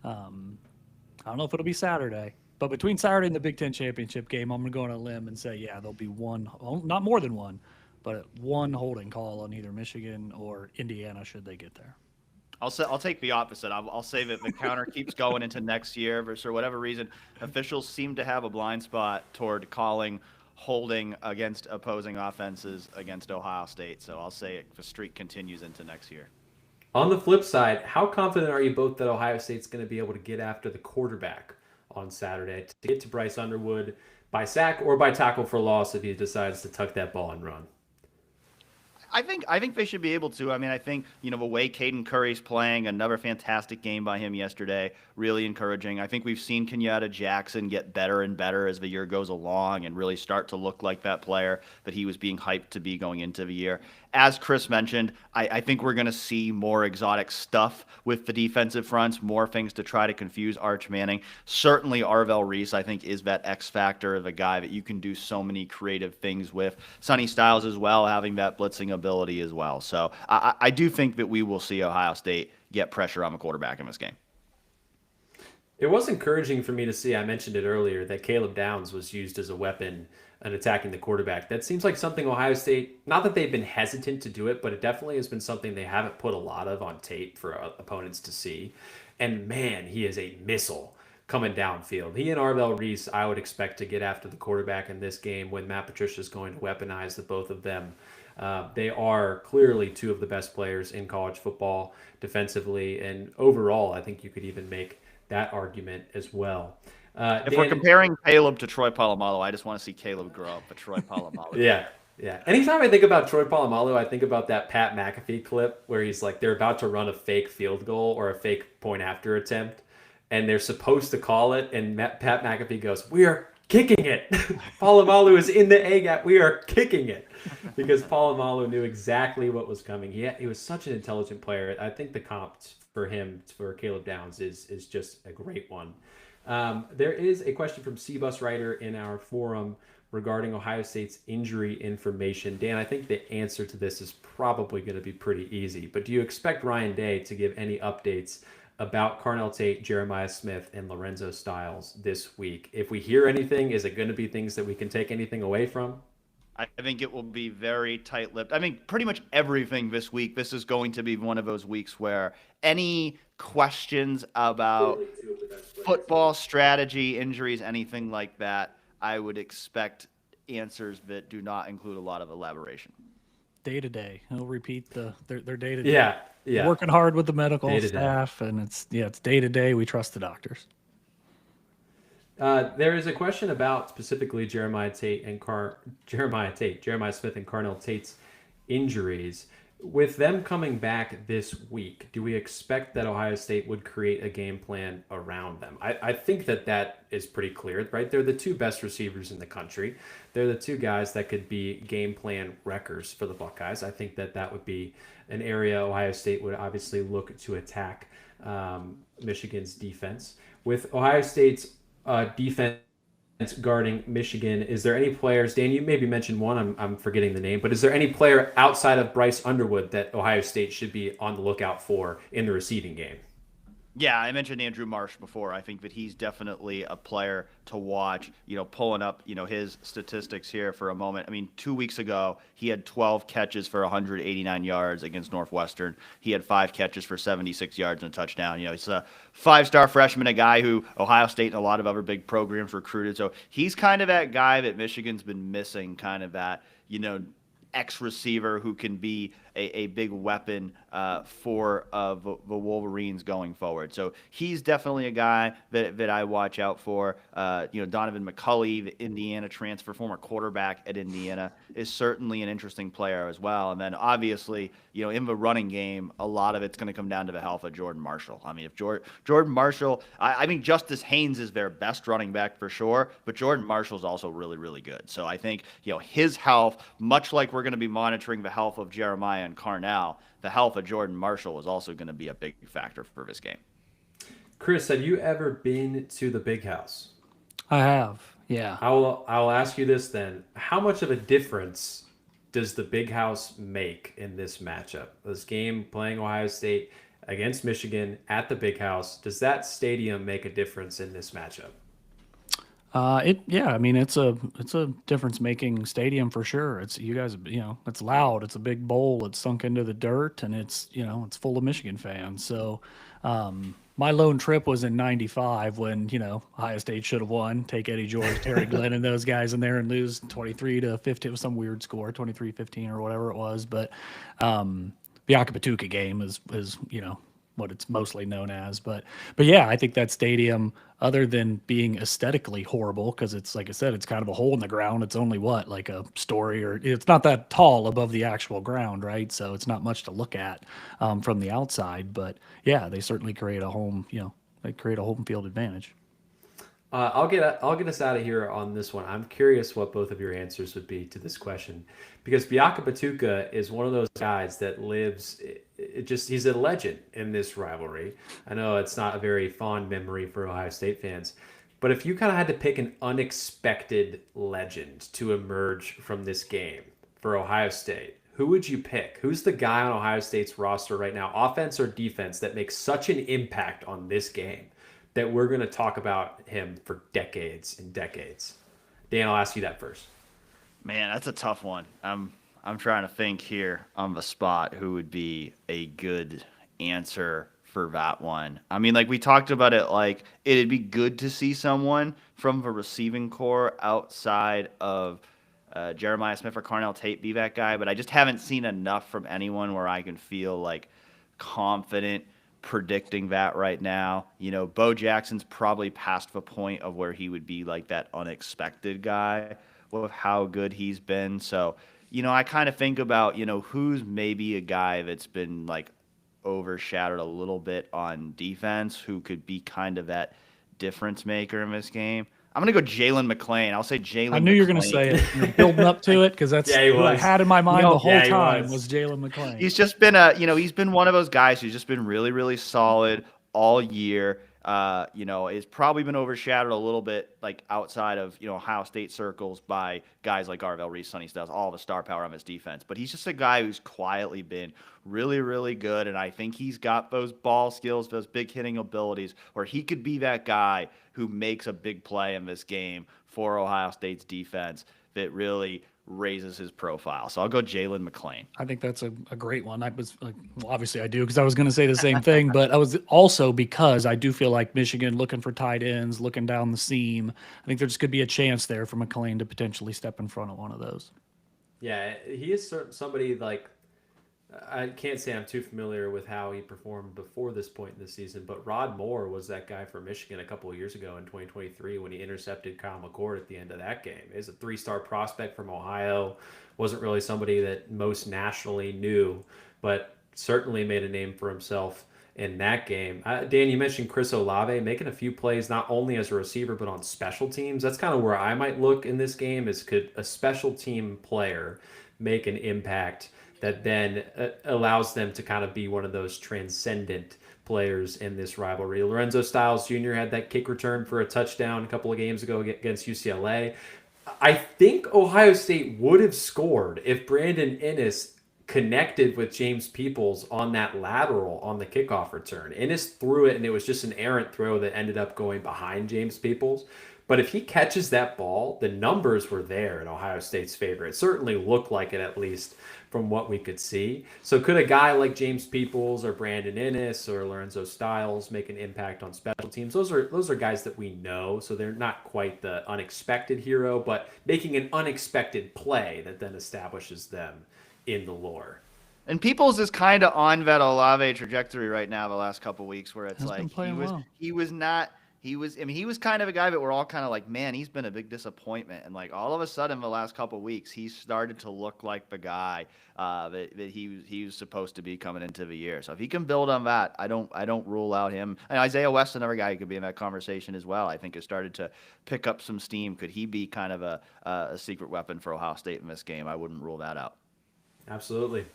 I don't know if it'll be Saturday, but between Saturday and the Big Ten championship game, I'm going to go on a limb and say, there'll be one, not more than one, but one holding call on either Michigan or Indiana should they get there. I'll take the opposite. I'll say that the counter keeps going into next year, but for whatever reason, officials seem to have a blind spot toward calling holding against opposing offenses against Ohio State. So I'll say the streak continues into next year. On the flip side, how confident are you both that Ohio State's going to be able to get after the quarterback on Saturday to get to Bryce Underwood by sack or by tackle for loss if he decides to tuck that ball and run? I think they should be able to. I mean, I think, the way Caden Curry's playing, another fantastic game by him yesterday, really encouraging. I think we've seen Kenyatta Jackson get better and better as the year goes along and really start to look like that player that he was being hyped to be going into the year. As Chris mentioned, I think we're going to see more exotic stuff with the defensive fronts, more things to try to confuse Arch Manning. Certainly, Arvell Reese, I think, is that X factor of a guy that you can do so many creative things with. Sonny Styles as well, having that blitzing ability as well. So I do think that we will see Ohio State get pressure on the quarterback in this game. It was encouraging for me to see, I mentioned it earlier, that Caleb Downs was used as a weapon and attacking the quarterback. That seems like something Ohio State, not that they've been hesitant to do it, but it definitely has been something they haven't put a lot of on tape for opponents to see. And man, he is a missile coming downfield. He and Arvell Reese, I would expect to get after the quarterback in this game when Matt Patricia is going to weaponize the both of them. They are clearly two of the best players in college football defensively, and overall, I think you could even make that argument as well. If we're comparing Caleb to Troy Polamalu, I just want to see Caleb grow up, but Troy Polamalu. Yeah. Anytime I think about Troy Polamalu, I think about that Pat McAfee clip where he's like, they're about to run a fake field goal or a fake point after attempt, and they're supposed to call it, and Pat McAfee goes, "We are kicking it." Polamalu is in the A gap. We are kicking it, because Polamalu knew exactly what was coming. He was such an intelligent player. I think the comp for him, for Caleb Downs, is just a great one. There is a question from C-Bus Writer in our forum regarding Ohio State's injury information. Dan, I think the answer to this is probably going to be pretty easy, but do you expect Ryan Day to give any updates about Carnell Tate, Jeremiah Smith, and Lorenzo Styles this week? If we hear anything, is it going to be things that we can take anything away from? I think it will be very tight-lipped. I mean, pretty much everything this week. This is going to be one of those weeks where any questions about football strategy, injuries, anything like that, I would expect answers that do not include a lot of elaboration. Day to day, he'll repeat their day to day. Yeah. Working hard with the medical Day-to-day. staff, and it's day to day. We trust the doctors. There is a question about specifically Jeremiah Smith and Carnell Tate's injuries. With them coming back this week, do we expect that Ohio State would create a game plan around them? I think that is pretty clear, right? They're the two best receivers in the country. They're the two guys that could be game plan wreckers for the Buckeyes. I think that would be an area Ohio State would obviously look to attack Michigan's defense. With Ohio State's defense guarding Michigan, is there any players, Dan, you maybe mentioned one, I'm forgetting the name, but is there any player outside of Bryce Underwood that Ohio State should be on the lookout for in the receiving game? Yeah, I mentioned Andrew Marsh before. I think that he's definitely a player to watch, pulling up, his statistics here for a moment. I mean, 2 weeks ago, he had 12 catches for 189 yards against Northwestern. He had 5 catches for 76 yards and a touchdown. He's a 5-star freshman, a guy who Ohio State and a lot of other big programs recruited. So he's kind of that guy that Michigan's been missing, kind of that, X receiver who can be a big weapon for the Wolverines going forward. So he's definitely a guy that I watch out for. Donovan McCulley, the Indiana transfer, former quarterback at Indiana, is certainly an interesting player as well. And then obviously, in the running game, a lot of it's going to come down to the health of Jordan Marshall. I mean, if Jordan Marshall, I think Justice Haynes is their best running back for sure, but Jordan Marshall's also really, really good. So I think, his health, much like we're going to be monitoring the health of Jeremiah and Carnell, the health of Jordan Marshall is also going to be a big factor for this game. Chris, have you ever been to the Big House? I have, yeah. I'll ask you this then. How much of a difference does the Big House make in this matchup? This game playing Ohio State against Michigan at the Big House, does that stadium make a difference in this matchup? I mean, it's a difference making stadium for sure. It's, you guys, it's loud. It's a big bowl. It's sunk into the dirt, and it's it's full of Michigan fans. So, my lone trip was in '95 when Ohio State should have won. Take Eddie George, Terry Glenn, and those guys in there and lose 23-15. It was some weird score, 23-15 or whatever it was. But the Akapatuka game is what it's mostly known as. But yeah, I think that stadium, other than being aesthetically horrible, because it's like I said, it's kind of a hole in the ground. It's only what, like a story, or it's not that tall above the actual ground, right? So it's not much to look at from the outside. But yeah, they certainly create a home, they create a home field advantage. I'll get us out of here on this one. I'm curious what both of your answers would be to this question, because Biaka Batuka is one of those guys that lives. He's a legend in this rivalry. I know it's not a very fond memory for Ohio State fans, but if you kind of had to pick an unexpected legend to emerge from this game for Ohio State, who would you pick? Who's the guy on Ohio State's roster right now, offense or defense, that makes such an impact on this game that we're going to talk about him for decades and decades? Dan, I'll ask you that first. Man, that's a tough one. I'm trying to think here on the spot who would be a good answer for that one. I mean, like we talked about it, like it'd be good to see someone from the receiving core outside of Jeremiah Smith or Carnell Tate be that guy, but I just haven't seen enough from anyone where I can feel like confident predicting that right now. Bo Jackson's probably past the point of where he would be like that unexpected guy with how good he's been. So, I kind of think about, who's maybe a guy that's been like overshadowed a little bit on defense who could be kind of that difference maker in this game. I'm going to go Jalen McClain. I'll say Jalen. I knew you were going to say it. You're building up to it because that's what I had in my mind the whole time was Jalen McClain. He's just been he's been one of those guys who's just been really, really solid all year. It's probably been overshadowed a little bit, like outside of Ohio State circles by guys like Arvell Reese, Sonny Styles, all the star power on his defense. But he's just a guy who's quietly been really, really good, and I think he's got those ball skills, those big hitting abilities, where he could be that guy who makes a big play in this game for Ohio State's defense that really raises his profile. So I'll go Jalen McClain. I think that's a great one. I was obviously I do because I was going to say the same thing, but I was also because I do feel like Michigan looking for tight ends, looking down the seam. I think there just could be a chance there for McClain to potentially step in front of one of those. Yeah, he is somebody like, I can't say I'm too familiar with how he performed before this point in the season, but Rod Moore was that guy for Michigan a couple of years ago in 2023 when he intercepted Kyle McCord at the end of that game. He's a 3-star prospect from Ohio. Wasn't really somebody that most nationally knew, but certainly made a name for himself in that game. Dan, you mentioned Chris Olave making a few plays not only as a receiver but on special teams. That's kind of where I might look in this game, is could a special team player make an impact that then allows them to kind of be one of those transcendent players in this rivalry. Lorenzo Styles Jr. had that kick return for a touchdown a couple of games ago against UCLA. I think Ohio State would have scored if Brandon Inniss connected with James Peoples on that lateral on the kickoff return. Inniss threw it, and it was just an errant throw that ended up going behind James Peoples. But if he catches that ball, the numbers were there in Ohio State's favor. It certainly looked like it, at least from what we could see. So could a guy like James Peoples or Brandon Inniss or Lorenzo Styles make an impact on special teams? Those are guys that we know, so they're not quite the unexpected hero, but making an unexpected play that then establishes them in the lore. And Peoples is kind of on that Olave trajectory right now the last couple of weeks, where it's like he was kind of a guy that we're all kind of like, man, he's been a big disappointment. And like all of a sudden the last couple of weeks, he's started to look like the guy that he was supposed to be coming into the year. So if he can build on that, I don't rule out him. And Isaiah West, another guy who could be in that conversation as well, I think has started to pick up some steam. Could he be kind of a secret weapon for Ohio State in this game? I wouldn't rule that out. Absolutely.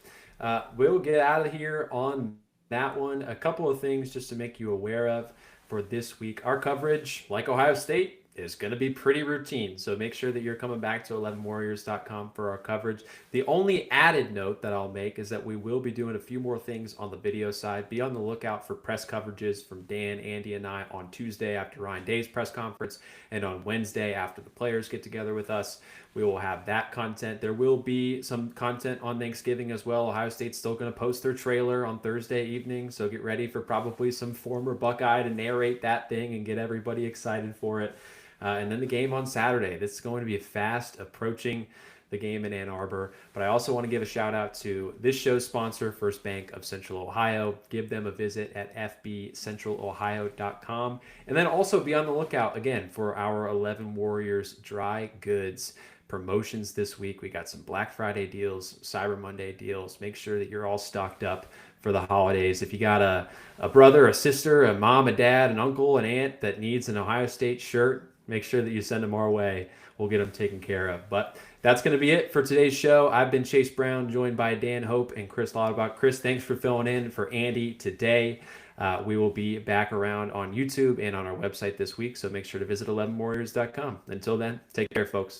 We'll get out of here on that one. A couple of things just to make you aware of for this week. Our coverage, like Ohio State, is going to be pretty routine. So make sure that you're coming back to 11warriors.com for our coverage. The only added note that I'll make is that we will be doing a few more things on the video side. Be on the lookout for press coverages from Dan, Andy, and I on Tuesday after Ryan Day's press conference, and on Wednesday after the players get together with us. We will have that content. There will be some content on Thanksgiving as well. Ohio State's still going to post their trailer on Thursday evening, so get ready for probably some former Buckeye to narrate that thing and get everybody excited for it. And then the game on Saturday. This is going to be fast approaching. the game in Ann Arbor. But I also want to give a shout out to this show's sponsor, First Bank of Central Ohio. Give them a visit at fbcentralohio.com. And then also be on the lookout again for our 11 Warriors dry goods promotions this week. We got some Black Friday deals, Cyber Monday deals. Make sure that you're all stocked up for the holidays. If you got a brother, a sister, a mom, a dad, an uncle, an aunt that needs an Ohio State shirt, make sure that you send them our way. We'll get them taken care of. But that's going to be it for today's show. I've been Chase Brown, joined by Dan Hope and Chris Lauterbach. Chris, thanks for filling in for Andy today. We will be back around on YouTube and on our website this week, so make sure to visit 11warriors.com. Until then, take care, folks.